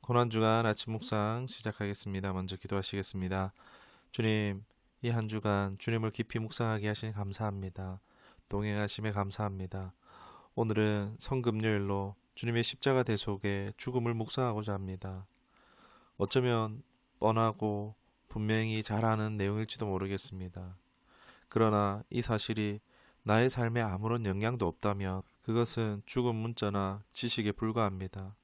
고난주간 아침 묵상 시작하겠습니다. 먼저 기도하시겠습니다. 주님, 이 한 주간 주님을 깊이 묵상하게 하시니 감사합니다. 동행하심에 감사합니다. 오늘은 성금요일로 주님의 십자가 대속의 죽음을 묵상하고자 합니다. 어쩌면 뻔하고 분명히 잘 아는 내용일지도 모르겠습니다. 그러나 이 사실이 나의 삶에 아무런 영향도 없다면 그것은 죽은 문자나 지식에 불과합니다.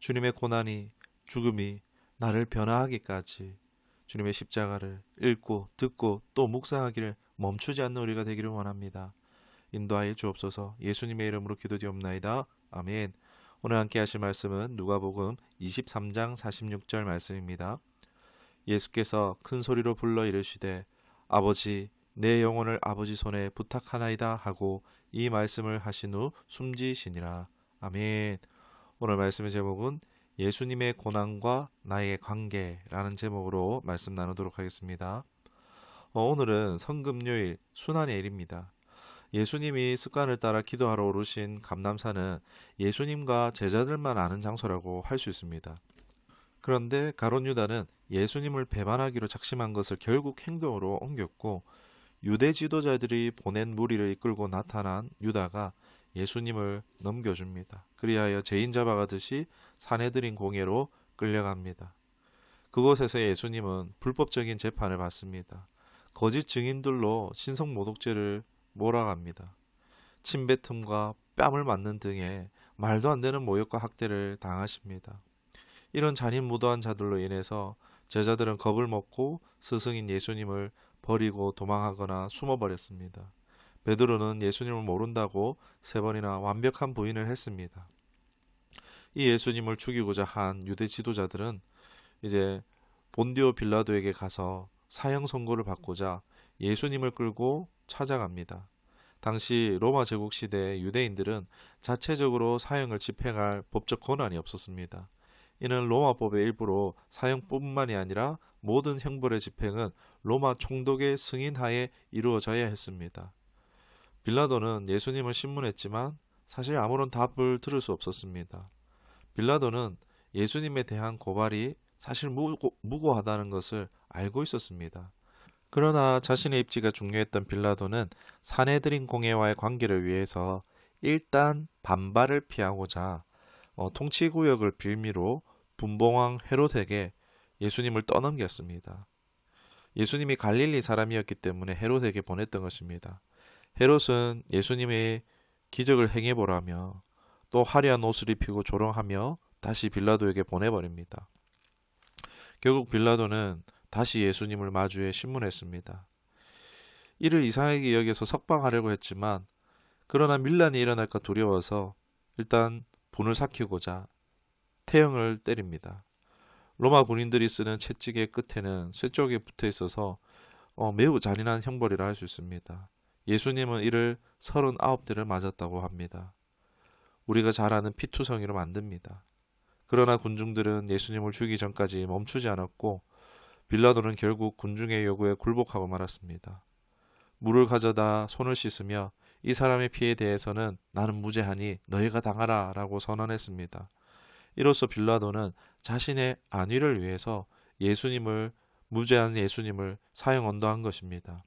주님의 고난이, 죽음이 나를 변화하기까지 주님의 십자가를 읽고 듣고 또 묵상하기를 멈추지 않는 우리가 되기를 원합니다. 인도하여 주옵소서. 예수님의 이름으로 기도드리옵나이다. 아멘. 오늘 함께 하실 말씀은 누가복음 23장 46절 말씀입니다. 예수께서 큰 소리로 불러 이르시되 아버지 내 영혼을 아버지 손에 부탁하나이다 하고 이 말씀을 하신 후 숨지시니라. 아멘. 오늘 말씀의 제목은 예수님의 고난과 나의 관계라는 제목으로 말씀 나누도록 하겠습니다. 오늘은 성금요일 순환의 일입니다. 예수님이 습관을 따라 기도하러 오르신 감람산은 예수님과 제자들만 아는 장소라고 할 수 있습니다. 그런데 가룟 유다는 예수님을 배반하기로 작심한 것을 결국 행동으로 옮겼고 유대 지도자들이 보낸 무리를 이끌고 나타난 유다가 예수님을 넘겨줍니다. 그리하여 죄인 잡아가듯이 사내들인 공회로 끌려갑니다. 그곳에서 예수님은 불법적인 재판을 받습니다. 거짓 증인들로 신성모독죄를 몰아갑니다. 침뱉음과 뺨을 맞는 등의 말도 안 되는 모욕과 학대를 당하십니다. 이런 잔인무도한 자들로 인해서 제자들은 겁을 먹고 스승인 예수님을 버리고 도망하거나 숨어버렸습니다. 베드로는 예수님을 모른다고 3번이나 완벽한 부인을 했습니다. 이 예수님을 죽이고자 한 유대 지도자들은 이제 본디오 빌라도에게 가서 사형 선고를 받고자 예수님을 끌고 찾아갑니다. 당시 로마 제국 시대 유대인들은 자체적으로 사형을 집행할 법적 권한이 없었습니다. 이는 로마법의 일부로 사형뿐만이 아니라 모든 형벌의 집행은 로마 총독의 승인하에 이루어져야 했습니다. 빌라도는 예수님을 신문했지만 사실 아무런 답을 들을 수 없었습니다. 빌라도는 예수님에 대한 고발이 사실 무고하다는 것을 알고 있었습니다. 그러나 자신의 입지가 중요했던 빌라도는 사내들인 공회와의 관계를 위해서 일단 반발을 피하고자 통치구역을 빌미로 분봉왕 헤롯에게 예수님을 떠넘겼습니다. 예수님이 갈릴리 사람이었기 때문에 헤롯에게 보냈던 것입니다. 헤롯은 예수님의 기적을 행해보라며 또 화려한 옷을 입히고 조롱하며 다시 빌라도에게 보내버립니다. 결국 빌라도는 다시 예수님을 마주해 신문했습니다. 이를 이상하게 여겨서 석방하려고 했지만 그러나 밀란이 일어날까 두려워서 일단 분을 삭히고자 태형을 때립니다. 로마 군인들이 쓰는 채찍의 끝에는 쇠쪽이 붙어 있어서 매우 잔인한 형벌이라 할 수 있습니다. 예수님은 이를 39대를 맞았다고 합니다. 우리가 잘 아는 피투성이로 만듭니다. 그러나 군중들은 예수님을 죽이기 전까지 멈추지 않았고 빌라도는 결국 군중의 요구에 굴복하고 말았습니다. 물을 가져다 손을 씻으며 이 사람의 피에 대해서는 나는 무죄하니 너희가 당하라 라고 선언했습니다. 이로써 빌라도는 자신의 안위를 위해서 무죄한 예수님을 사형 언도한 것입니다.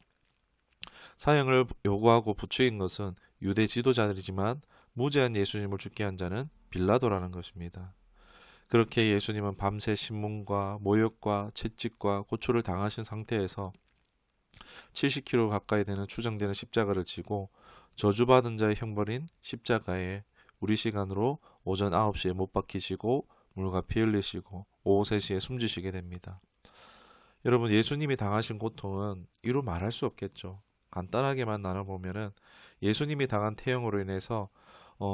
사형을 요구하고 부추긴 것은 유대 지도자들이지만 무죄한 예수님을 죽게 한 자는 빌라도라는 것입니다. 그렇게 예수님은 밤새 신문과 모욕과 채찍과 고초를 당하신 상태에서 70kg 가까이 되는 추정되는 십자가를 지고 저주받은 자의 형벌인 십자가에 우리 시간으로 오전 9시에 못 박히시고 물과 피 흘리시고 오후 3시에 숨지시게 됩니다. 여러분, 예수님이 당하신 고통은 이루 말할 수 없겠죠. 간단하게만 나눠보면은 예수님이 당한 태형으로 인해서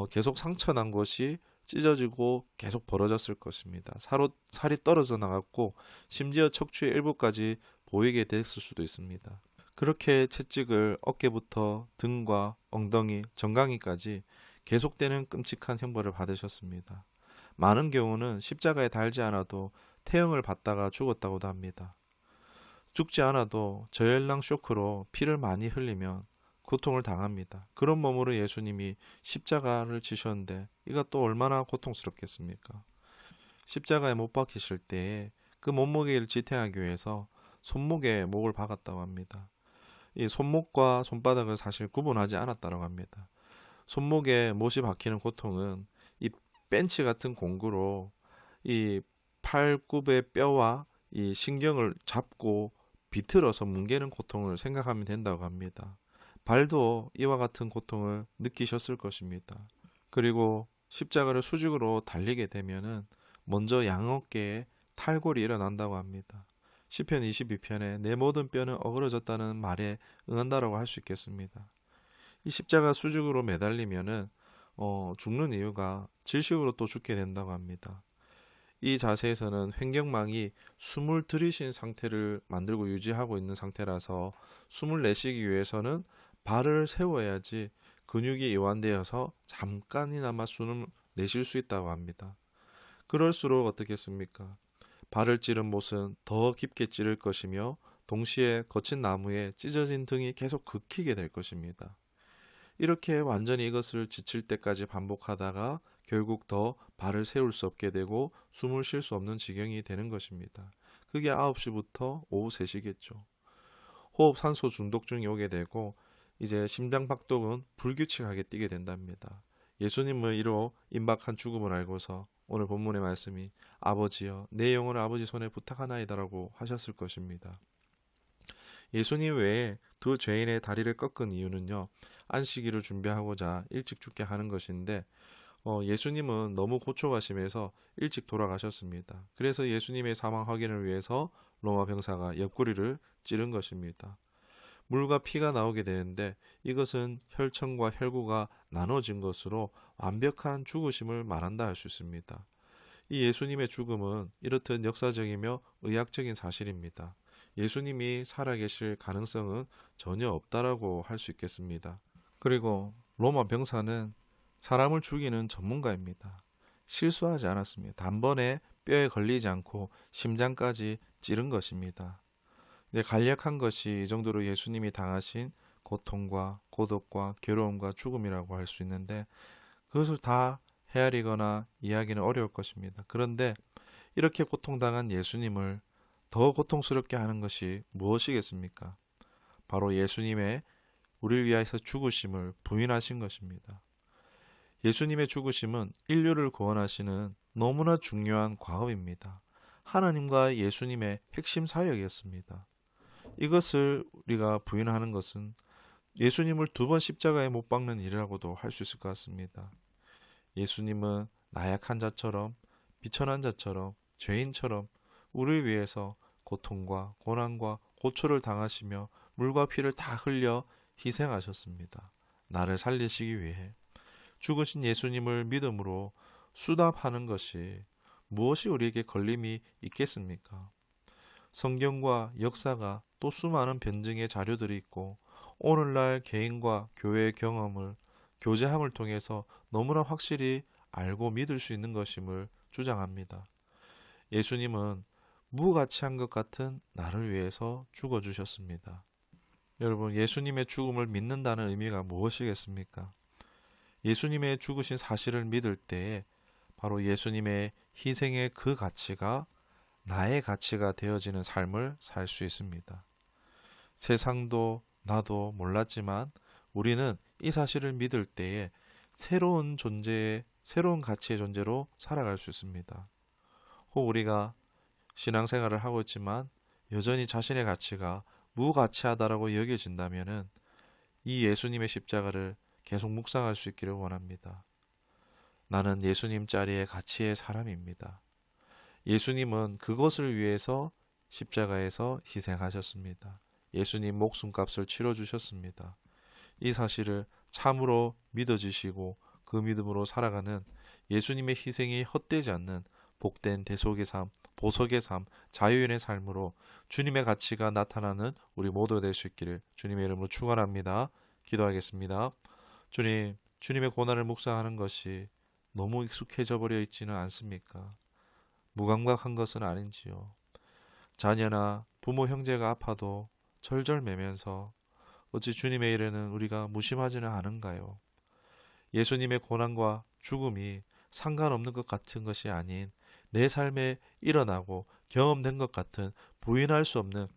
계속 상처난 것이 찢어지고 계속 벌어졌을 것입니다. 살이 떨어져 나갔고 심지어 척추의 일부까지 보이게 됐을 수도 있습니다. 그렇게 채찍을 어깨부터 등과 엉덩이, 정강이까지 계속되는 끔찍한 형벌을 받으셨습니다. 많은 경우는 십자가에 달지 않아도 태형을 받다가 죽었다고도 합니다. 죽지 않아도 저혈당 쇼크로 피를 많이 흘리면 고통을 당합니다. 그런 몸으로 예수님이 십자가를 지셨는데 이가 또 얼마나 고통스럽겠습니까? 십자가에 못 박히실 때에 그 몸무게를 지탱하기 위해서 손목에 목을 박았다고 합니다. 이 손목과 손바닥을 사실 구분하지 않았다고 합니다. 손목에 못이 박히는 고통은 이 벤치 같은 공구로 이 팔굽의 뼈와 이 신경을 잡고 비틀어서 뭉개는 고통을 생각하면 된다고 합니다. 발도 이와 같은 고통을 느끼셨을 것입니다. 그리고 십자가를 수직으로 달리게 되면은 먼저 양어깨에 탈골이 일어난다고 합니다. 시편 22편에 내 모든 뼈는 어그러졌다는 말에 응한다라고 할 수 있겠습니다. 이 십자가 수직으로 매달리면은 죽는 이유가 질식으로 또 죽게 된다고 합니다. 이 자세에서는 횡격막이 숨을 들이신 상태를 만들고 유지하고 있는 상태라서 숨을 내쉬기 위해서는 발을 세워야지 근육이 이완되어서 잠깐이나마 숨을 내쉴 수 있다고 합니다. 그럴수록 어떻겠습니까? 발을 찌른 못은 더 깊게 찌를 것이며 동시에 거친 나무에 찢어진 등이 계속 긁히게 될 것입니다. 이렇게 완전히 이것을 지칠 때까지 반복하다가 결국 더 발을 세울 수 없게 되고 숨을 쉴 수 없는 지경이 되는 것입니다. 그게 9시부터 오후 3시겠죠. 호흡 산소 중독증이 오게 되고 이제 심장박동은 불규칙하게 뛰게 된답니다. 예수님은 이로 임박한 죽음을 알고서 오늘 본문의 말씀이 아버지여 내 영혼을 아버지 손에 부탁하나이다라고 하셨을 것입니다. 예수님 외에 두 죄인의 다리를 꺾은 이유는요. 안식일을 준비하고자 일찍 죽게 하는 것인데 예수님은 너무 고초가 심해서 일찍 돌아가셨습니다. 그래서 예수님의 사망 확인을 위해서 로마 병사가 옆구리를 찌른 것입니다. 물과 피가 나오게 되는데 이것은 혈청과 혈구가 나눠진 것으로 완벽한 죽으심을 말한다 할 수 있습니다. 이 예수님의 죽음은 이렇듯 역사적이며 의학적인 사실입니다. 예수님이 살아계실 가능성은 전혀 없다라고 할 수 있겠습니다. 그리고 로마 병사는 사람을 죽이는 전문가입니다. 실수하지 않았습니다. 단번에 뼈에 걸리지 않고 심장까지 찌른 것입니다. 간략한 것이 이 정도로 예수님이 당하신 고통과 고독과 괴로움과 죽음이라고 할 수 있는데 그것을 다 헤아리거나 이해하기는 어려울 것입니다. 그런데 이렇게 고통당한 예수님을 더 고통스럽게 하는 것이 무엇이겠습니까? 바로 예수님의 우리를 위하여서 죽으심을 부인하신 것입니다. 예수님의 죽으심은 인류를 구원하시는 너무나 중요한 과업입니다. 하나님과 예수님의 핵심 사역이었습니다. 이것을 우리가 부인하는 것은 예수님을 2번 십자가에 못 박는 일이라고도 할 수 있을 것 같습니다. 예수님은 나약한 자처럼 비천한 자처럼 죄인처럼 우리를 위해서 고통과 고난과 고초를 당하시며 물과 피를 다 흘려 희생하셨습니다. 나를 살리시기 위해 죽으신 예수님을 믿음으로 수답하는 것이 무엇이 우리에게 걸림이 있겠습니까? 성경과 역사가 또 수많은 변증의 자료들이 있고 오늘날 개인과 교회의 경험을 교제함을 통해서 너무나 확실히 알고 믿을 수 있는 것임을 주장합니다. 예수님은 무가치한 것 같은 나를 위해서 죽어주셨습니다. 여러분, 예수님의 죽음을 믿는다는 의미가 무엇이겠습니까? 예수님의 죽으신 사실을 믿을 때에 바로 예수님의 희생의 그 가치가 나의 가치가 되어지는 삶을 살 수 있습니다. 세상도 나도 몰랐지만 우리는 이 사실을 믿을 때에 새로운 존재의, 새로운 가치의 존재로 살아갈 수 있습니다. 혹 우리가 신앙생활을 하고 있지만 여전히 자신의 가치가 무가치하다라고 여겨진다면은 이 예수님의 십자가를 계속 묵상할 수 있기를 원합니다. 나는 예수님 자리의 가치의 사람입니다. 예수님은 그것을 위해서 십자가에서 희생하셨습니다. 예수님 목숨값을 치러주셨습니다. 이 사실을 참으로 믿어지시고 그 믿음으로 살아가는 예수님의 희생이 헛되지 않는 복된 대속의 삶, 보석의 삶, 자유인의 삶으로 주님의 가치가 나타나는 우리 모두가 될 수 있기를 주님의 이름으로 축원합니다. 기도하겠습니다. 주님, 주님의 고난을 묵상하는 것이 너무 익숙해져 버려 있지는 않습니까? 무감각한 것은 아닌지요. 자녀나 부모 형제가 아파도 절절매면서 어찌 주님의 일에는 우리가 무심하지는 않은가요? 예수님의 고난과 죽음이 상관없는 것 같은 것이 아닌 내 삶에 일어나고 경험된 것 같은 부인할 수 없는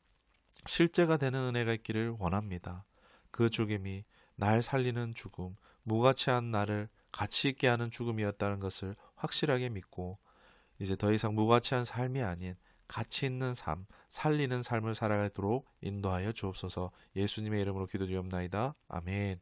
실제가 되는 은혜가 있기를 원합니다. 그 죽음이 날 살리는 죽음, 무가치한 나를 가치 있게 하는 죽음이었다는 것을 확실하게 믿고 이제 더 이상 무가치한 삶이 아닌 가치 있는 삶, 살리는 삶을 살아가도록 인도하여 주옵소서. 예수님의 이름으로 기도드리옵나이다. 아멘.